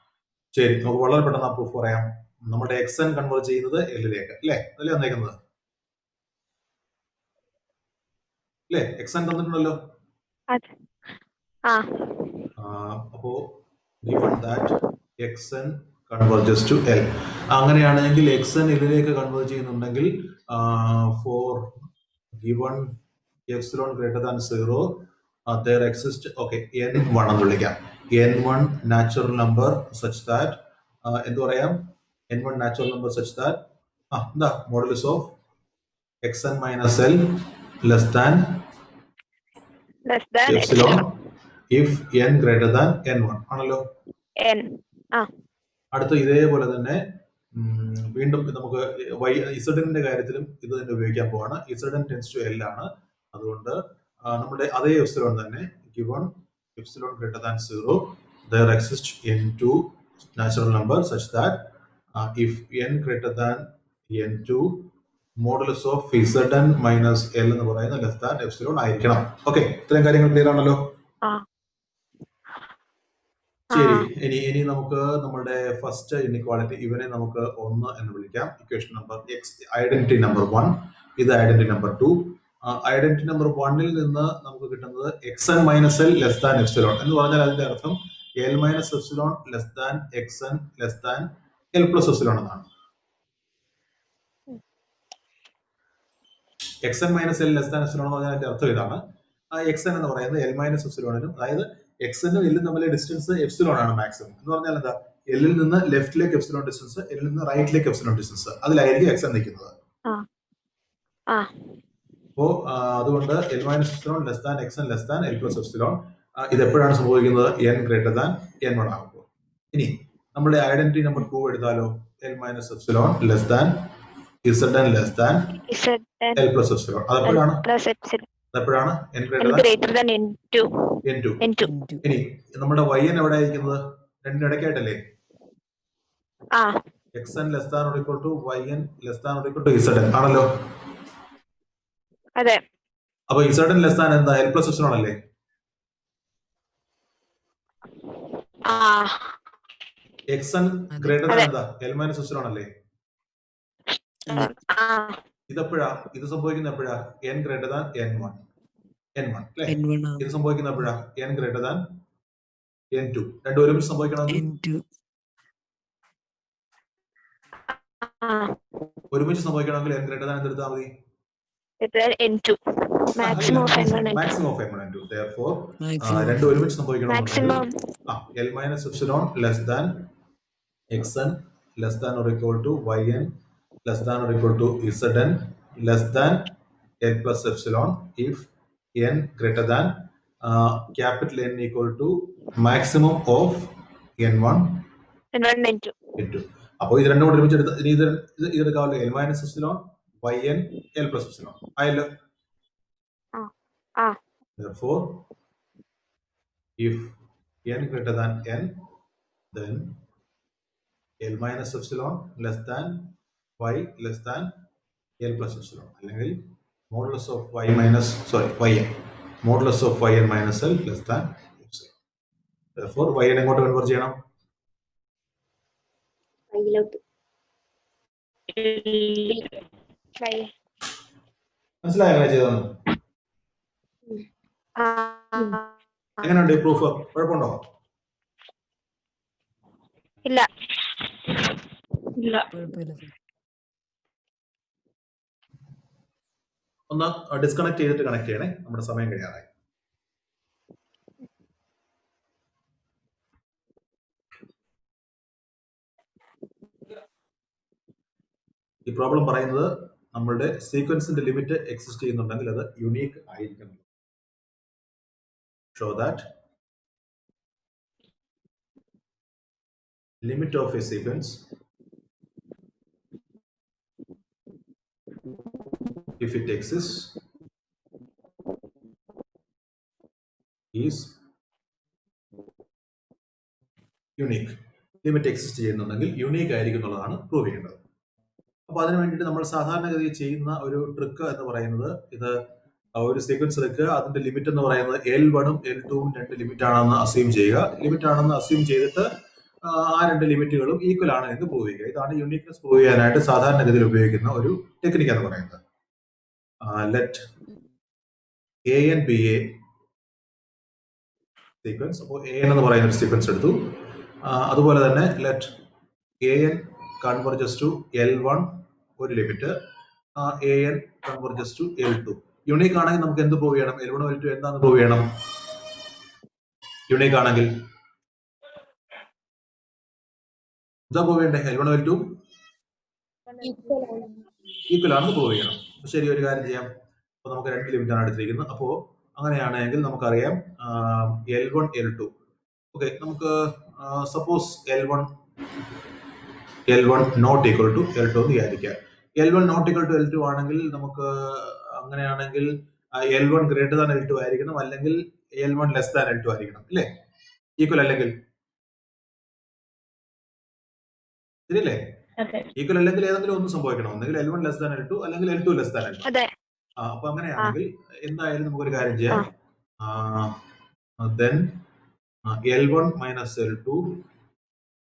Speaker 1: ശരി, നമുക്ക് വളരെ പെട്ടെന്ന് ആ പ്രൂഫ് പറയാം. നമ്മുടെ എക്സൻ കൺവേർട്ട് ചെയ്യുന്നത് എല്ലിലേക്ക് അല്ലേ? അതല്ലേ വന്നേക്കുന്നത് അല്ലേ? എക്സൻ തന്നിട്ടുണ്ടല്ലോ. അപ്പോ given that xn converges to L, അങ്ങനെയാണെങ്കിൽ xn എല്ലിലേക്ക് കൺവേർട്ട് ചെയ്യുന്നുണ്ടെങ്കിൽ for given epsilon greater than 0 there exists n1 എന്ന് വിളിക്കാം. n1 natural number such that എന്ത് പറയാം? n1 natural number such that എന്താ modulus of xn minus L less than
Speaker 2: less than
Speaker 1: epsilon
Speaker 2: epsilon
Speaker 1: if n greater than n1 ആണല്ലോ.
Speaker 2: n.
Speaker 1: അടുത്ത ഇതേപോലെ തന്നെ വീണ്ടും നമുക്ക് ഇസഡിന്റെ കാര്യത്തിലും ഇത് തന്നെ ഉപയോഗിക്കാൻ പോവാണ്. ഇസഡൻ ടെൻസ് ടു എൽ ആണ്. അതുകൊണ്ട് നമ്മുടെ അതേ എപ്സിലോൺ തന്നെ given epsilon greater than 0 there exists n2 natural number such that if n greater than n2 modulus of ഇസഡൻ minus L എന്ന് പറയുന്നത് ലെസ് ദാൻ എപ്സിലോൺ ആയിരിക്കണം. ഓക്കെ, ഇത്രയും കാര്യങ്ങൾ ക്ലിയർ ആണല്ലോ. ശരി, ഇനി നമുക്ക് നമ്മുടെ ഫസ്റ്റ് ഇൻഇക്വാളിറ്റി ഇവനെ നമുക്ക് 1 എന്ന് വിളിക്കാം. ഇക്വേഷൻ നമ്പർ ഐഡന്റിറ്റി നമ്പർ 1, ഇത് ഐഡന്റിറ്റി നമ്പർ 2. ഐഡന്റിറ്റി നമ്പർ 1ൽ നിന്ന് നമുക്ക് കിട്ടുന്നത് xn minus L less than epsilon എന്ന് പറഞ്ഞാൽ അതിന്റെ അർത്ഥം L minus epsilon less than xn less than L plus epsilon എന്നാണ്. xn minus L less than epsilon എന്ന് പറഞ്ഞാൽ അതിന്റെ അർത്ഥം ഇതാണ്. xn എന്ന് പറയുന്നത് എൽ മൈനസ് എപ്സിലോണിനും, അതായത് എക്സനും എല്ലും തമ്മിലെ ഡിസ്റ്റൻസ് എപ്സിലോൺ ആണ് മാക്സിമം. എന്ന് പറഞ്ഞാൽ എന്താ, എല്ലിൽ നിന്ന് ലെഫ്റ്റിലേക്ക് എപ്സിലോൺ ഡിസ്റ്റൻസ്, എല്ലിൽ നിന്ന് റൈറ്റിലേക്ക് എപ്സിലോൺ ഡിസ്റ്റൻസ്, അതിലായിരിക്കും എക്സൻ നിൽക്കുന്നത്. അപ്പോ അതുകൊണ്ട് L minus epsilon less than X N less than L plus epsilon. ഇത് എപ്പോഴാണ് സംഭവിക്കുന്നത്? n ഗ്രേറ്റർ ദാൻ n1 ആകുമ്പോൾ. ഇനി നമ്മുടെ ഐഡന്റിറ്റി നമ്പർ 2 എടുത്താലോ, L minus epsilon less than Z N less than L plus epsilon. അതെപ്പോഴാണ് n ഗ്രേറ്റർ ദാൻ n2. ഇനി നമ്മുടെ yn എവിടെ ആയിരിക്കുന്നത്? രണ്ടിനും ഇടയ്ക്കായിട്ടല്ലേ? xn less than or equal to yn less than or equal to zn ആണല്ലോ.
Speaker 2: അതെ.
Speaker 1: അപ്പൊ zn ലെസ് ദാൻ എന്താ? l പ്ലസ് എപ്സിലോൺ അല്ലേ? xn ഗ്രേറ്റർ ദാൻ എന്താ? l മൈനസ് എപ്സിലോൺ അല്ലേ? ഇതെപ്പോഴാ ഇത് സംഭവിക്കുന്ന? എപ്പോഴാ? n ഗ്രേറ്റർ ദാൻ n1 അല്ലേ? ഇത് സംഭവിക്കുന്ന എപ്പോഴാ? n greater than n2. രണ്ടും ഒരുമിച്ച് സംഭവിക്കണമെങ്കിൽ n ഗ്രേറ്റർ ദാൻ എന്തെടുത്താൽ മതി? Maximum of n1 and 2. Therefore രണ്ടും ഒരുമിച്ച് സംഭവിക്കണമെങ്കിൽ l minus epsilon less than xn less than or equal to yn less than or equal to zn less than l plus epsilon if n greater than capital N equal to maximum of n1 n2. അപ്പോൾ ഇത് രണ്ടും കൂടെ ഒരുമിച്ച് എടുത്ത് ഇതെടുക്കാമല്ലോ. L minus epsilon yn L plus epsilon ആയല്ലോ. Therefore if n greater than n, then l minus epsilon less than y less than l plus epsilon, അല്ലെങ്കിൽ modulus of y minus yn modulus of yn minus l less than epsilon. Therefore yn എങ്ങോട്ട് കൺവേർട്ട് ചെയ്യണം? മനസ്സിലായോ എങ്ങനെ ചെയ്തെന്ന്? എങ്ങനെയുണ്ട് ഈ പ്രൂഫ്? കുഴപ്പമുണ്ടോ?
Speaker 2: ഇല്ല.
Speaker 1: ഒന്ന് ഡിസ്കണക്ട് ചെയ്തിട്ട് കണക്ട് ചെയ്യണേ, നമ്മുടെ സമയം കഴിയാറായി. ഈ പ്രോബ്ലം പറയുന്നത് നമ്മളുടെ സീക്വൻസിന്റെ ലിമിറ്റ് എക്സിസ്റ്റ് ചെയ്യുന്നുണ്ടെങ്കിൽ അത് യുണീക്ക് ആയിരിക്കണം. Show that limit of a sequence if it exists is unique. Limit exist ചെയ്യുന്നുണ്ടെങ്കിൽ യുണീക്ക് ആയിരിക്കും എന്നുള്ളതാണ് പ്രൂവ് ചെയ്യേണ്ടത്. അപ്പൊ അതിനു വേണ്ടിയിട്ട് നമ്മൾ സാധാരണഗതി ചെയ്യുന്ന ഒരു ട്രിക്ക് എന്ന് പറയുന്നത്, ഇത് ഒരു സീക്വൻസ് എടുക്കുക, അതിന്റെ ലിമിറ്റ് എന്ന് പറയുന്നത് L1ഉം L2ഉം രണ്ട് ലിമിറ്റ് ആണെന്ന് അസ്യൂം ചെയ്യുക. ലിമിറ്റ് ആണെന്ന് അസ്യൂം ചെയ്തിട്ട് ആ രണ്ട് ലിമിറ്റുകളും ഈക്വൽ ആണ് എന്ന് പ്രൂവ് ചെയ്യുക. ഇതാണ് യൂണിക്നെസ് പ്രൂവ് ചെയ്യാനായിട്ട് സാധാരണഗതിയിൽ ഉപയോഗിക്കുന്ന ഒരു ടെക്നിക്ക് എന്ന് പറയുന്നത്. Let an be a sequence. അപ്പോൾ an എന്ന് പറയുന്ന ഒരു സീക്വൻസ് എടുത്തു. അതുപോലെ തന്നെ let an converges to L1 ഒരു limit, an converges to L2. Unique ആണെങ്കിൽ നമുക്ക് എന്ത് പ്രൂവ് ചെയ്യണം? L1 L2 എന്താണെന്ന് പ്രൂവ് ചെയ്യണം? യുണീക്ക് ആണെങ്കിൽ എന്താ പ്രൂവ് ചെയ്യണ്ടേ? L1 L2 ഈക്വൽ ആണെന്ന് പ്രൂവ് ചെയ്യണം. ശരി, ഒരു കാര്യം ചെയ്യാം. അപ്പോൾ നമുക്ക് 2 ലിമിറ്റാണ് എടുത്തിരിക്കുന്നത്. അപ്പോൾ അങ്ങനെയാണെങ്കിൽ നമുക്കറിയാം L1 L2. ഓക്കെ, നമുക്ക് suppose L1 not equal to L2 എന്ന് വിചാരിക്കാം. L1 not equal to L2 ആണെങ്കിൽ നമുക്ക് അങ്ങനെയാണെങ്കിൽ L1 ഗ്രേറ്റർ ദാൻ L2 ആയിരിക്കണം, അല്ലെങ്കിൽ L1 ലെസ് ദാൻ L2 ആയിരിക്കണം, അല്ലേ? ഈക്വൽ അല്ലെങ്കിൽ ശരിയല്ലേ? ഈക്വൽ അല്ലെങ്കിൽ ഏതെങ്കിലും ഒന്ന് സംഭവിക്കണം. ഒന്നെങ്കിൽ L1 ലെസ് ദാൻ L2 അല്ലെങ്കിൽ L2 ലെസ് ദാൻ L2. അപ്പൊ അങ്ങനെയാണെങ്കിൽ എന്തായാലും നമുക്കൊരു കാര്യം ചെയ്യാം. ദെൻ L1 മൈനസ് L2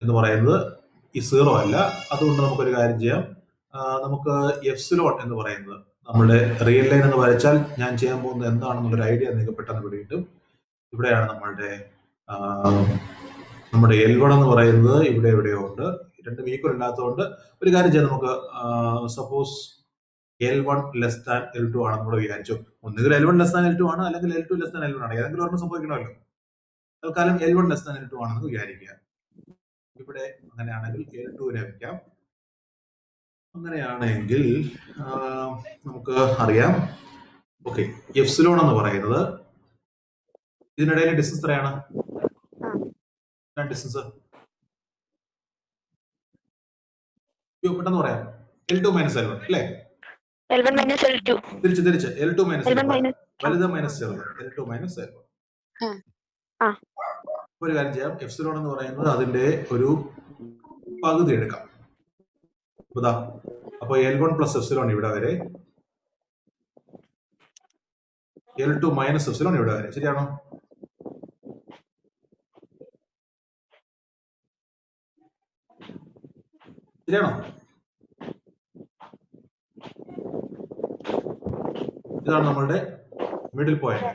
Speaker 1: എന്ന് പറയുന്നത് ഈ 0 അല്ല. അതുകൊണ്ട് നമുക്കൊരു കാര്യം ചെയ്യാം. നമുക്ക് എപ്സിലോൺ എന്ന് പറയുന്നത് നമ്മുടെ റിയൽ ലൈൻ എന്ന് വരച്ചാൽ ഞാൻ ചെയ്യാൻ പോകുന്നത് എന്താണെന്നുള്ളൊരു ഐഡിയ നിങ്ങൾക്ക് പെട്ടെന്ന് പിടികിട്ടും. ഇവിടെയാണ് നമ്മുടെ L1 എന്ന് പറയുന്നത് ഇവിടെ എവിടെയോ ഉണ്ട്. രണ്ടും ഈക്വൽ ഇല്ലാത്തതുകൊണ്ട് ഒരു കാര്യം ചെയ്യാം. നമുക്ക് suppose L1 less than L2 ആണെന്ന് കൂടെ വിചാരിച്ചു. ഒന്നുകിൽ L1 ലെസ് ദാൻ L2 ആണ്, അല്ലെങ്കിൽ L2 ലെസ് ദാൻ L1 ആണ്. ഏതെങ്കിലും ഒരെണ്ണം സംഭവിക്കണമല്ലോ. തൽക്കാലം L1 ലെസ് ദാൻ L2 ആണെന്ന് വിചാരിക്കുക. ഇവിടെ അങ്ങനെയാണെങ്കിൽ L2നെ വയ്ക്കാം. അങ്ങനെയാണെങ്കിൽ നമുക്ക് അറിയാം, ഓക്കെ, എപ്സിലോൺ എന്ന് പറയുന്നത് ഇതിനിടയിലെ ഡിസ്റ്റൻസ് എത്രയാണ്? ഡിസ്റ്റൻസ് പെട്ടെന്ന് പറയാം. L2 മൈനസ് L1 അല്ലേ?
Speaker 2: L1 minus L2.
Speaker 1: തിരിച്ച് L2 മൈനസ്
Speaker 2: L1 minus
Speaker 1: വലുത് മൈനസ് ചെറുത്. L2 minus L1. ഒരു കാര്യം ചെയ്യാം. എപ്സിലോൺ എന്ന് പറയുന്നത് അതിന്റെ ഒരു പകുതി എടുക്കാം. അപ്പൊ L1 പ്ലസ് എപ്സിലോൺ ഇവിടെ വരെ, L2 മൈനസ് എപ്സിലോൺ ഇവിടെ വരെ. ശരിയാണോ? ഇതാണ് നമ്മളുടെ മിഡിൽ പോയിന്റ്.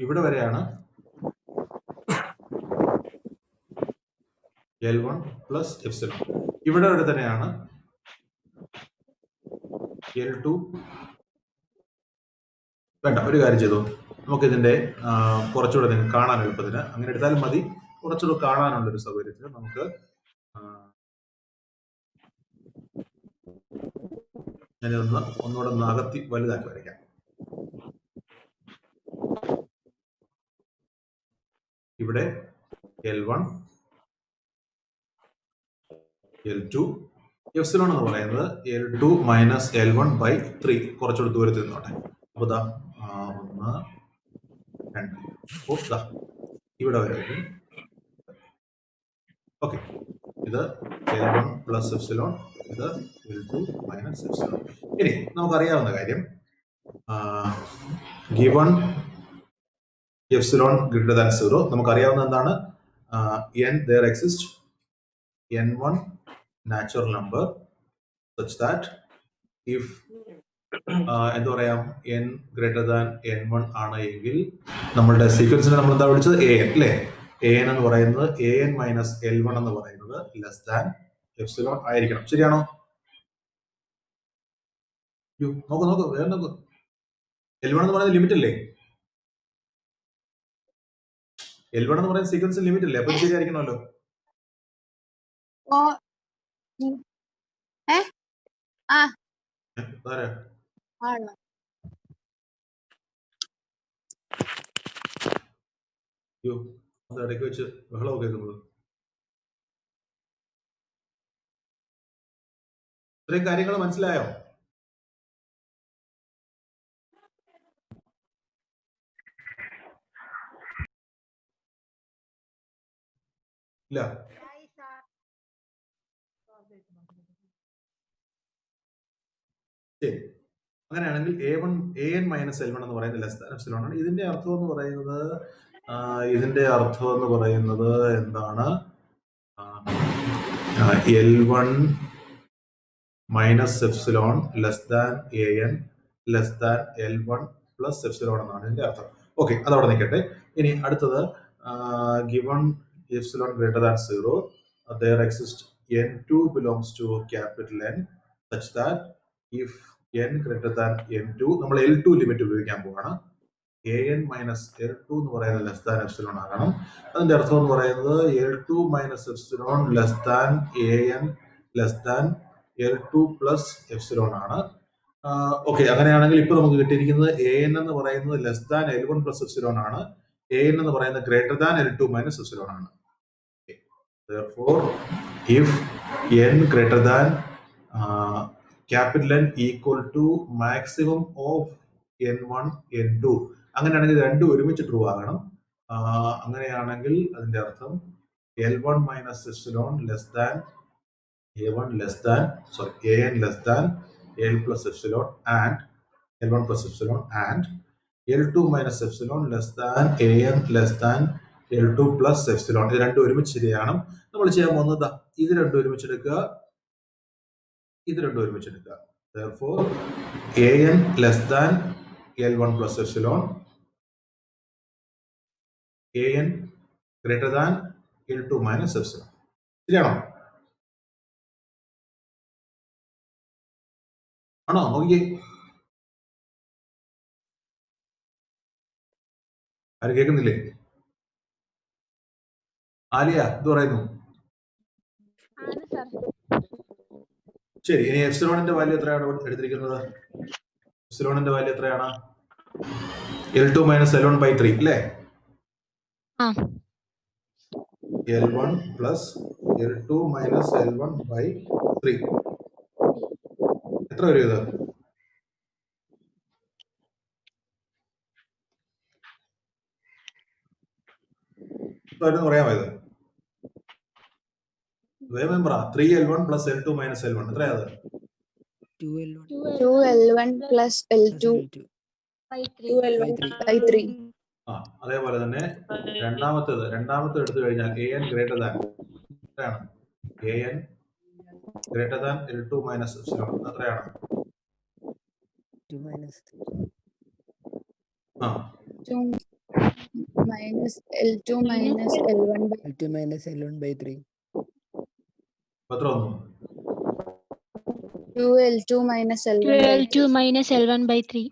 Speaker 1: ഇവിടെ വരെയാണ് L1 പ്ലസ് എപ്സിലോൺ. ഇവിടെ വരെ തന്നെയാണ് L2. വേണ്ട, ഒരു കാര്യം ചെയ്തു. നമുക്കിതിന്റെ കുറച്ചുകൂടെ നിങ്ങൾക്ക് കാണാൻ എളുപ്പത്തിന് അങ്ങനെ എടുത്താലും മതി. കുറച്ചുകൂടെ കാണാനുള്ളൊരു സൗകര്യത്തിന് നമുക്ക് ഞാനിതൊന്ന് ഒന്നുകൂടെ ഒന്ന് അകത്തി വലുതാക്കി വരയ്ക്കാം. ഇവിടെ L1 L2 എപ്സിലോൺ എന്ന് പറയുന്നത് L2 മൈനസ് L1 ബൈ 3. കുറച്ചുകൂടി ദൂരത്തിൽ നിന്നോട്ടെ. അപ്പൊ 1 2 ഇവിടെ വരെ. ഓക്കെ, ഇത് L1 പ്ലസ് എപ്സിലോൺ, ഇത് L2 മൈനസ് എപ്സിലോൺ. ഇനി നമുക്കറിയാവുന്ന കാര്യം, ഗിവൺ എപ്സിലോൺ ഗ്രേറ്റർ ദാൻ 0, നമുക്കറിയാവുന്ന എന്താണ്? there exists n1 natural number such that if എന്താ പറയാം, n ഗ്രേറ്റർ ദാൻ n1 ആണ് എങ്കിൽ നമ്മളുടെ സീക്വൻസിനെ നമ്മൾ എന്താ വിളിച്ചത്? an അല്ലേ? an എന്ന് പറയുന്നത് an മൈനസ് L1 എന്ന് പറയുന്നത് ലെസ് ദാൻ എപ്സിലോൺ ആയിരിക്കണം. ശരിയാണോ? നോക്കൂ, വേറെ നോക്കൂ. L1 എന്ന് പറയുന്നത് ലിമിറ്റ് അല്ലേ? L1 എന്ന് പറയുന്ന സീക്വൻസ് ലിമിറ്റ് അല്ലേ? അപ്പൊ ശരിയായിരിക്കണമല്ലോ. ഇടയ്ക്ക് വെച്ച് ബഹളമൊക്കെ കേൾക്കുന്നത്. ഇത്രയും കാര്യങ്ങൾ മനസ്സിലായോ? ഇല്ല? ശരി, അങ്ങനെയാണെങ്കിൽ an മൈനസ് L1 എന്ന് പറയുന്നത് ലെസ് ദാൻ എപ്സിലോൺ ആണ്. ഇതിന്റെ അർത്ഥം എന്ന് പറയുന്നത് എന്താണ്? L1 minus epsilon less than an less than L1 plus epsilon എന്നാണ് ഇതിന്റെ അർത്ഥം. ഓക്കെ, അതവിടെ നിൽക്കട്ടെ. ഇനി അടുത്തത്, given epsilon greater than 0, there exists n2 belongs to capital N such that if n greater than n2, നമ്മൾ L2 ലിമിറ്റ് ഉപയോഗിക്കാൻ പോവാണ്. an മൈനസ് L2 എന്ന് പറയുന്നത് ലെസ് ദാൻ എപ്സിലോൺ ആകണം. അതിന്റെ അർത്ഥം എന്ന് പറയുന്നത് L2 minus epsilon less than an less than L2 plus epsilon ആണ്. ഓക്കെ, അങ്ങനെയാണെങ്കിൽ ഇപ്പൊ നമുക്ക് കിട്ടിയിരിക്കുന്നത് AN എന്ന് പറയുന്നത് less than L1 plus epsilon ആണ്. AN എന്ന് പറയുന്നത് greater than L2 minus epsilon ആണ്. Therefore, if n greater than capital N equal to maximum of n1 n2, അങ്ങനെയാണെങ്കിൽ രണ്ടും ഒരുമിച്ച് ട്രൂ ആകണം. അങ്ങനെയാണെങ്കിൽ അതിന്റെ അർത്ഥം L1 minus epsilon less than A1 less than AN less than L plus epsilon and L1 plus epsilon and L2 minus epsilon less than AN less than L2 plus epsilon. ഇത് രണ്ടും ഒരുമിച്ച് ശരിയാണ്. നമ്മൾ ചെയ്യാൻ പോകുന്നത് ഇത് രണ്ടും ഒരുമിച്ചെടുക്കുക, ഇത് രണ്ടും ഒരുമിച്ചെടുക്കുക. Therefore, AN less than L1 plus epsilon, AN greater than L2 minus epsilon. ശരിയാണോ? ആണോ? നോക്കിയേ, ആരും കേൾക്കുന്നില്ലേ? ആലിയ ഇത് പറയുന്നു. ശരി, ഇനി എപ്സിലോണിന്റെ വാല്യൂ എത്രയാണ് എടുത്തിരിക്കുന്നത്? എപ്സിലോണിന്റെ വാല്യൂ എത്രയാണ്? L2 മൈനസ് L1 ബൈ 3 അല്ലേ? L1 plus L2 minus L1 by 3 എത്ര വരും? ഇത് പറയാമോ? ഇത് വേഗം പറ. 3L1 plus L2 minus L1 എത്രയാ?
Speaker 5: 2L1 plus L2 by 3.
Speaker 1: അതേപോലെ തന്നെ രണ്ടാമത്തേത് എടുത്തു കഴിഞ്ഞാൽ AN ഗ്രേറ്റർ ദാൻ എത്രയാണ്? AN greater than L2 minus epsilon എത്രയാണ്?
Speaker 3: 2 minus
Speaker 5: 2 minus L2 minus L1 by
Speaker 3: L2 minus L1 by 3.
Speaker 1: എത്ര വന്നു?
Speaker 5: 2L2 minus L1 by 3.
Speaker 2: 2L2 minus L1 by 3.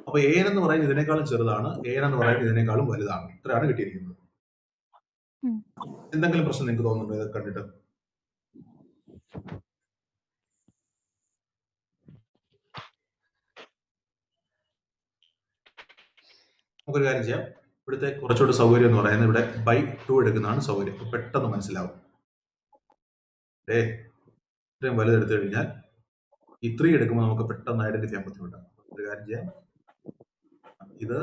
Speaker 1: അപ്പൊ AN എന്ന് പറയുന്നത് ഇതിനേക്കാളും ചെറുതാണ്, AN എന്ന് പറയുന്നത് ഇതിനേക്കാളും വലുതാണ്. ഇത്രയാണ് കിട്ടിയിരിക്കുന്നത്. എന്തെങ്കിലും പ്രശ്നം നിങ്ങൾക്ക് തോന്നുന്നുണ്ടോ ഇത് കണ്ടിട്ട്? നമുക്കൊരു കാര്യം ചെയ്യാം. ഇവിടുത്തെ കുറച്ചുകൂടി സൗകര്യം എന്ന് പറയുന്നത് ഇവിടെ ബൈ 2 എടുക്കുന്നതാണ് സൗകര്യം. പെട്ടെന്ന് മനസ്സിലാവും. ഇത്രയും വലുത് എടുത്തു കഴിഞ്ഞാൽ ഈ 3 എടുക്കുമ്പോൾ നമുക്ക് പെട്ടെന്ന് ഐഡന്റിഫൈ ചെയ്യാൻ ബുദ്ധിമുട്ടാണ്. ഒരു കാര്യം ചെയ്യാം, ഇത്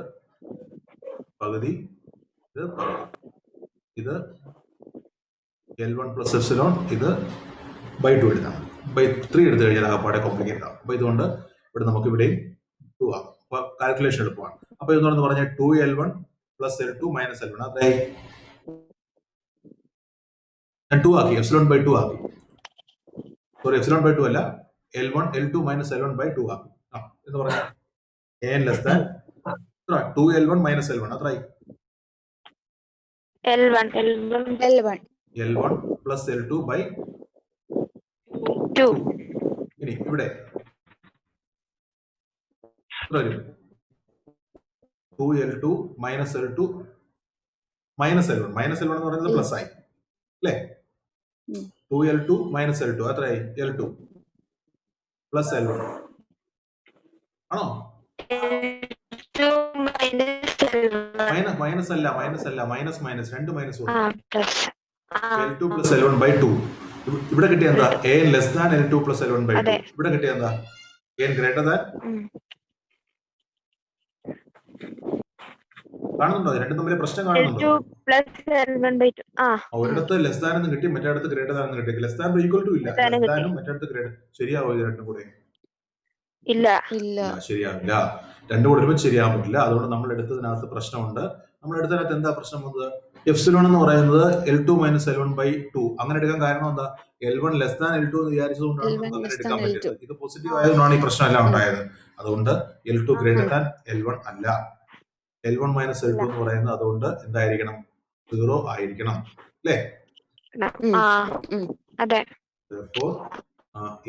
Speaker 1: പകുതി, ഇത് ഇത് L1 പ്ലസ് എപ്സിലോൺ, ഇത് ബൈ 2 എടുത്താണ്. ബൈ 3 എടുത്തു കഴിഞ്ഞാൽ ആകപ്പാടെ കോംപ്ലിക്കേറ്റഡ് ആവും. അപ്പൊ ഇതുകൊണ്ട് ഇവിടെ നമുക്ക് ഇവിടെയും 2 ആകും. അപ്പൊ കാൽക്കുലേഷൻ എളുപ്പമാണ്. അപ്പൊ ഇതെന്ന് പറഞ്ഞാൽ 2L1 plus L2 minus L1 അത്രയായി. ഞാൻ 2 ആക്കി, എപ്സിലോൺ ബൈ 2 ആക്കി. സോറി, എപ്സിലോൺ ബൈ 2 അല്ല, L2 മൈനസ് L1 ബൈ 2 ആക്കി. എന്ന് പറഞ്ഞാൽ AN less than 2L1 minus L1 അത്രയായി.
Speaker 2: L1
Speaker 1: plus L2 by
Speaker 2: 2.
Speaker 1: ഇനി ഇവിടെ എത്ര വരും? 2L2 minus L2 minus L1. Minus L1 എന്ന് പറയുന്നത് പ്ലസ് ആയി അല്ലേ? 2L2 മൈനസ് L2 എത്രയായി? L2 പ്ലസ് L1 ആണോ? മൈനസ് അല്ല, മൈനസ് രണ്ട് minus L2 plus L1 by 2. ഇവിടെ കിട്ടിയ എന്താ? AN less than L2 plus L1 by 2. ഇവിടെ കിട്ടിയ എന്താ? AN greater than. കാണുന്നുണ്ടോ? രണ്ടും തമ്മിൽ പ്രശ്നം കാണുന്നുണ്ടോ? ഒരിടത്ത് ലെസ് ദാൻ എന്ന് കിട്ടി, മറ്റേടത്ത് ഗ്രേറ്റർ ദാൻ എന്ന് കിട്ടി. ലെസ് ദാൻ ഈക്വൽ ടു ഇല്ല, ലെസ് ദാനും മറ്റേടത്ത് ഗ്രേറ്റർ. ശരിയാവോ ഇത് രണ്ടും കൂടെ?
Speaker 2: ഇല്ല,
Speaker 1: ശരിയാവില്ല. രണ്ടും കൂടെ ഒരുമിച്ച് ശരിയാവാൻ പറ്റില്ല. അതുകൊണ്ട് നമ്മൾ എടുത്തതിനകത്ത് പ്രശ്നമുണ്ട്. നമ്മൾ എടുത്തതിനകത്ത് എന്താ പ്രശ്നം വന്നത്? എപ്സിലോൺ എന്ന് പറയുന്നത് L2 മൈനസ് L1 ബൈ 2 അങ്ങനെ എടുക്കാൻ കാരണം എന്താ? L1 ലെസ് ദാൻ L2 എന്ന് വിചാരിച്ചതുകൊണ്ടാണ് നമുക്ക് അങ്ങനെ എടുക്കാൻ പറ്റിയത്. ഇത് പോസിറ്റീവ് ആയതുകൊണ്ടാണ് ഈ പ്രശ്നം എല്ലാം ഉണ്ടായത്. അതുകൊണ്ട് L2 ഗ്രേറ്റർ ദാൻ L1 അല്ല. L1 മൈനസ് L2 എന്ന് പറയുന്നത് അതുകൊണ്ട് എന്തായിരിക്കണം? 0 ആയിരിക്കണം അല്ലേ?
Speaker 2: അതെ.
Speaker 1: Therefore,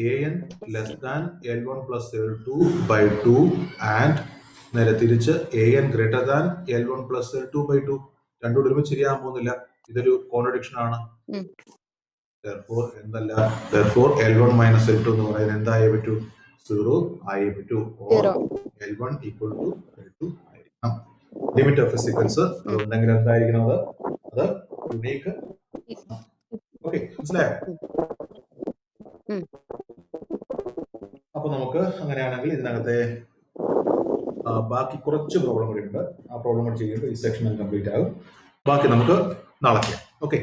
Speaker 1: AN less than L1 plus L2 by 2 and നേരെ തിരിച്ച് AN greater than L1 plus L2 by 2. രണ്ടും ഒരുമിച്ച് ശരിയാകാൻ പോകുന്നില്ല. ഇതൊരു കോൺട്രഡിക്ഷൻ ആണ്. therefore L1 minus L2 എന്ന് പറയുന്നത് എന്തായേ പറ്റൂ 0 ആയേ പറ്റൂ or
Speaker 5: Zero.
Speaker 1: L1 equal to L2 ആയിരിക്കണം ലിമിറ്റ് ഓഫ് സീക്വൻസ് അതുണ്ടെങ്കിൽ എന്തായിരിക്കണം അത് യുണീക്ക് ഓക്കെ മനസ്സിലായോ അപ്പൊ നമുക്ക് അങ്ങനെയാണെങ്കിൽ ഇതിനകത്തെ ബാക്കി കുറച്ച് പ്രോബ്ലം കൂടി ഉണ്ട് ആ പ്രോബ്ലം കൂടി ചെയ്യുമ്പോൾ ഈ സെക്ഷൻ കംപ്ലീറ്റ് ആകും ബാക്കി നമുക്ക് നാളെ ചെയ്യാം ഓക്കെ